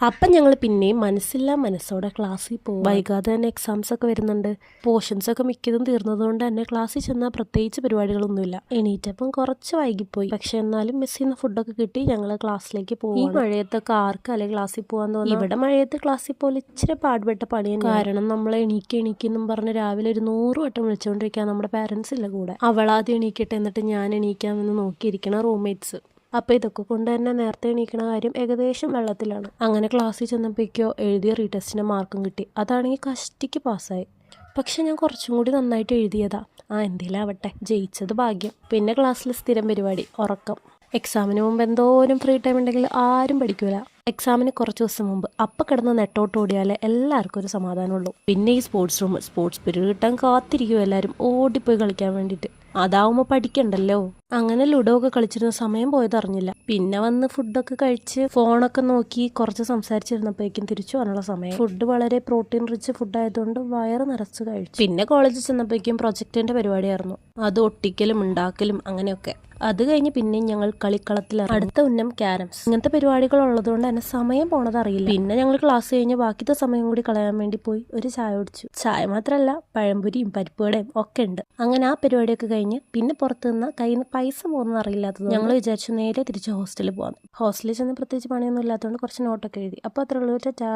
അപ്പം ഞങ്ങൾ പിന്നെയും മനസ്സില്ലാ മനസ്സോടെ ക്ലാസ്സിൽ പോകും. വൈകാതെ തന്നെ എക്സാംസ് ഒക്കെ വരുന്നുണ്ട്. പോർഷൻസ് ഒക്കെ മിക്കതും തീർന്നതുകൊണ്ട് തന്നെ ക്ലാസ്സിൽ ചെന്നാൽ പ്രത്യേകിച്ച് പരിപാടികളൊന്നുമില്ല. എണീറ്റപ്പം കുറച്ച് വൈകിപ്പോയി. പക്ഷെ എന്നാലും മിസ് ചെയ്യുന്ന ഫുഡൊക്കെ കിട്ടി ഞങ്ങൾ ക്ലാസ്സിലേക്ക് പോകും. ഈ മഴയത്തൊക്കെ ആർക്കല്ലേ ക്ലാസ്സിൽ പോകാൻ തോന്നുന്നു. ഇവിടെ മഴയത്ത് ക്ലാസ്സിൽ പോലെ ഇച്ചിരി പാടുപെട്ട പണിയാണ്. കാരണം നമ്മൾ എണീക്കെന്നും പറഞ്ഞ് രാവിലെ ഒരു 100 വട്ടം വിളിച്ചുകൊണ്ടിരിക്കുക. നമ്മുടെ പാരൻസ് ഇല്ല കൂടെ. അവളാദ്യം എണീക്കട്ടെ എന്നിട്ട് ഞാൻ എണീക്കാമെന്ന് നോക്കിയിരിക്കണം റൂംമേറ്റ്സ്. അപ്പോൾ ഇതൊക്കെ കൊണ്ട് തന്നെ നേരത്തെ എണീക്കണ കാര്യം ഏകദേശം വെള്ളത്തിലാണ്. അങ്ങനെ ക്ലാസ്സിൽ ചെന്നപ്പോഴേക്കോ എഴുതിയ റീടെസ്റ്റിൻ്റെ മാർക്കും കിട്ടി. അതാണെങ്കിൽ കഷ്ടിക്ക് പാസ്സായി. പക്ഷെ ഞാൻ കുറച്ചും കൂടി നന്നായിട്ട് എഴുതിയതാ. എന്തേലും ആവട്ടെ, ജയിച്ചത് ഭാഗ്യം. പിന്നെ ക്ലാസ്സിൽ സ്ഥിരം പരിപാടി ഉറക്കം. എക്സാമിന് മുമ്പ് എന്തോരം ഫ്രീ ടൈം ഉണ്ടെങ്കിൽ ആരും പഠിക്കൂല. എക്സാമിന് കുറച്ച് ദിവസം മുമ്പ് അപ്പം കിടന്ന് നെട്ടോട്ട് ഓടിയാലേ എല്ലാവർക്കും ഒരു സമാധാനമുള്ളൂ. പിന്നെ ഈ സ്പോർട്സ് റൂം, സ്പോർട്സ് പീരീഡ് കിട്ടാൻ കാത്തിരിക്കും എല്ലാവരും ഓടിപ്പോയി കളിക്കാൻ വേണ്ടിയിട്ട്. അതാവുമ്പോൾ പഠിക്കണ്ടല്ലോ. അങ്ങനെ ലുഡോ ഒക്കെ കളിച്ചിരുന്ന സമയം പോയത് അറിഞ്ഞില്ല. പിന്നെ വന്ന് ഫുഡൊക്കെ കഴിച്ച് ഫോണൊക്കെ നോക്കി കുറച്ച് സംസാരിച്ചിരുന്നപ്പോഴേക്കും തിരിച്ചു വന്നുള്ള സമയം. ഫുഡ് വളരെ പ്രോട്ടീൻ റിച്ച് ഫുഡ് ആയതുകൊണ്ട് വയറ് നിറച്ച് കഴിച്ചു. പിന്നെ കോളേജിൽ ചെന്നപ്പോഴേക്കും പ്രൊജക്ടിന്റെ പരിപാടിയായിരുന്നു. അത് ഒട്ടിക്കലും ഉണ്ടാക്കലും അങ്ങനെയൊക്കെ. അത് കഴിഞ്ഞ് പിന്നെയും ഞങ്ങൾ കളിക്കളത്തിലാണ്. അടുത്ത ഉന്നം ക്യാരംസ്. ഇങ്ങനത്തെ പരിപാടികൾ ഉള്ളതുകൊണ്ട് തന്നെ സമയം പോണത് അറിയില്ല. പിന്നെ ഞങ്ങൾ ക്ലാസ് കഴിഞ്ഞ് ബാക്കിത്തെ സമയം കൂടി കളയാൻ വേണ്ടി പോയി ഒരു ചായ കുടിച്ചു. ചായ മാത്രമല്ല പഴംപൊരിയും പരിപ്പുവടയും ഒക്കെ ഉണ്ട്. അങ്ങനെ ആ പരിപാടിയൊക്കെ കഴിഞ്ഞ് പിന്നെ പുറത്തു നിന്ന് കയ്യിൽ നിന്ന് പൈസ പോകുന്നത് അറിയില്ലാത്തത് ഞങ്ങൾ വിചാരിച്ചു നേരെ തിരിച്ച് ഹോസ്റ്റലിൽ പോകാം. ഹോസ്റ്റലിൽ ചെന്ന് പ്രത്യേകിച്ച് പണിയൊന്നും ഇല്ലാത്തതുകൊണ്ട് കുറച്ച് നോട്ടൊക്കെ എഴുതി. അപ്പോൾ അത്രേ ഉള്ളൂ. ടാറ്റാ.